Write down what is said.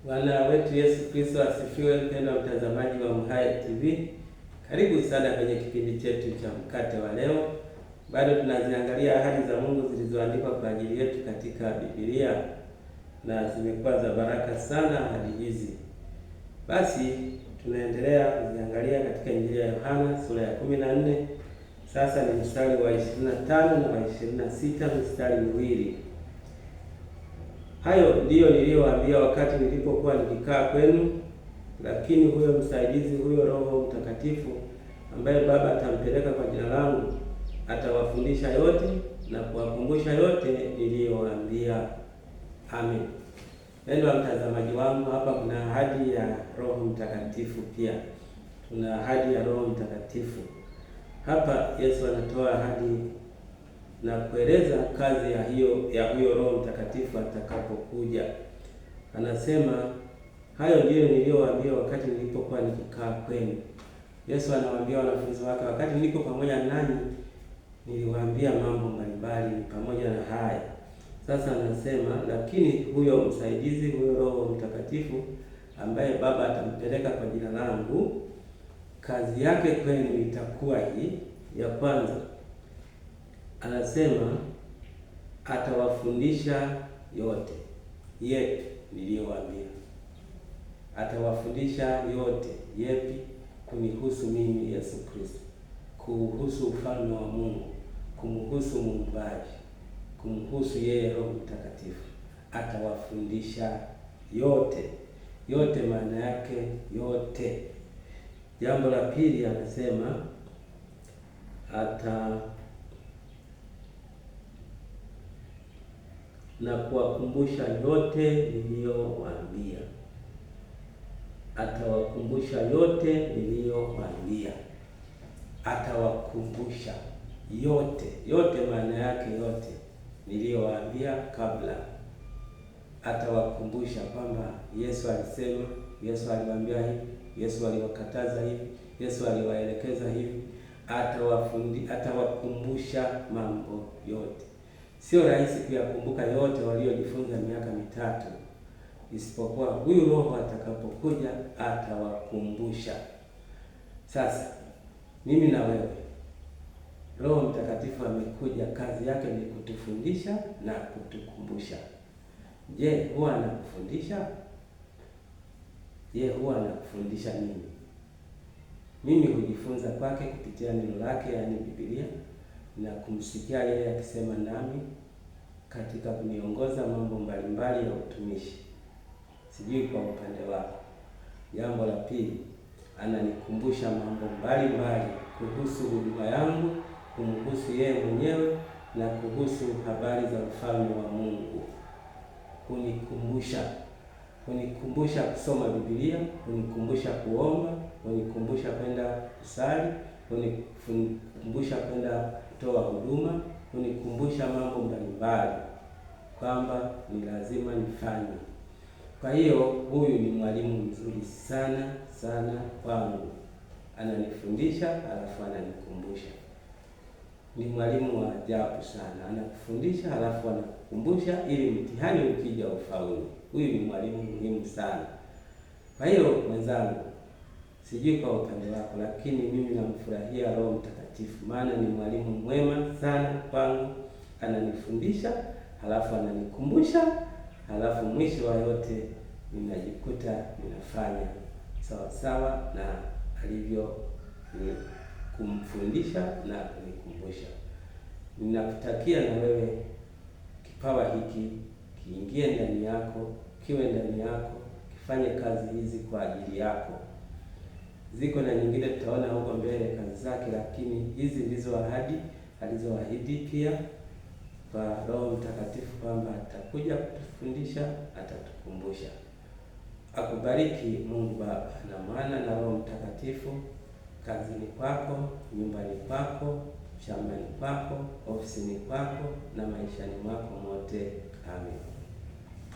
Bwana wetu Yesu Kristo asifiwe. Mpendwa mtazamaji wa MHAE TV, karibu sana kwenye kipindi chetu cha mkate wa leo. Bado tunaziangalia ahadi za Mungu zilizoandikwa kwa ajili yetu katika Biblia, na zimekuwa za baraka sana ahadi hizi. Basi tunaendelea kuziangalia katika Injili ya Yohana sura ya 14. Sasa ni mstari wa 25 na wa 26, mstari miwili. Hayo ndiyo niliyowaambia wakati nilipokuwa nikikaa kwenu, lakini huyo msaidizi, huyo Roho Mtakatifu ambaye Baba atampeleka kwa jina langu, atawafundisha yote na kuwakumbusha yote niliyowaambia. Amen. Mpendwa mtazamaji wangu, hapa kuna ahadi ya Roho Mtakatifu pia. Tuna ahadi ya Roho Mtakatifu. Hapa Yesu anatoa ahadi na kueleza kazi ya huyo Roho Mtakatifu atakapokuja. Anasema hayo ndiyo niliyowaambia wakati nilipokuwa nikikaa kwenu. Yesu anawaambia wanafunzi wake, wakati niko pamoja nanyi niliwaambia mambo mbalimbali pamoja na haya. Sasa anasema lakini huyo msaidizi, huyo Roho Mtakatifu ambaye Baba atampeleka kwa jina langu, kazi yake kwenu itakuwa hii. Ya kwanza, anasema atawafundisha yote yepi niliyowaambia. Atawafundisha yote yepi? Kunihusu mimi Yesu Kristo, kuhusu ufalme wa Mungu, kumhusu Muumbaji, kumhusu yeye Roho Mtakatifu. Atawafundisha yote. Yote maana yake yote. Jambo la pili, anasema na kuwakumbusha yote niliyowaambia. Atawakumbusha yote niliyowaambia. Atawakumbusha yote. Yote maana yake yote niliyowaambia kabla. Atawakumbusha kwamba Yesu alisema, Yesu aliwaambia hivi, Yesu aliwakataza hivi, Yesu aliwaelekeza hivi. Atawakumbusha mambo yote. Sio rahisi kuyakumbuka yote waliojifunza miaka mitatu, isipokuwa huyu Roho atakapokuja atawakumbusha. Sasa mimi na wewe, Roho Mtakatifu amekuja, kazi yake ni kutufundisha na kutukumbusha. Je, huwa anakufundisha? Je, huwa anakufundisha nini? Mimi hujifunza kwake kupitia neno lake, yaani Biblia, na kumsikia yeye akisema nami katika kuniongoza mambo mbalimbali ya utumishi. Sijui kwa upande wako. Jambo la pili, ananikumbusha mambo mbalimbali kuhusu huduma yangu, kumhusu yeye mwenyewe na kuhusu habari za ufalme wa Mungu. Hunikumbusha kusoma Biblia, hunikumbusha kuomba, hunikumbusha kwenda kusali, hunikumbusha kwenda kutoa huduma, hunikumbusha mambo mbalimbali kwamba ni lazima nifanye. Kwa hiyo huyu ni mwalimu mzuri sana sana kwangu. Ananifundisha alafu ananikumbusha. Ni mwalimu wa ajabu sana. Anakufundisha alafu anakukumbusha ili mtihani ukija ufaulu. Huyu ni mwalimu muhimu sana. Kwa hiyo mwenzangu, sijui kwa upande wako, lakini mimi namfurahia Roho Mtakatifu, maana ni mwalimu mwema sana kwangu. Ananifundisha halafu ananikumbusha, halafu mwisho wa yote ninajikuta ninafanya sawa sawa na alivyo kumfundisha na kunikumbusha. Ninakutakia na wewe kipawa hiki kiingie ndani yako, kiwe ndani yako, kifanye kazi hizi kwa ajili yako. Ziko na nyingine tutaona huko mbele kazi zake, lakini hizi ndizo ahadi alizoahidi pia kwa Roho Mtakatifu kwamba atakuja kutufundisha, atatukumbusha. Akubariki Mungu Baba na Mwana na Roho Mtakatifu, kazini kwako, nyumbani kwako, shambani kwako, ofisini kwako na maishani mwako mote. Amen.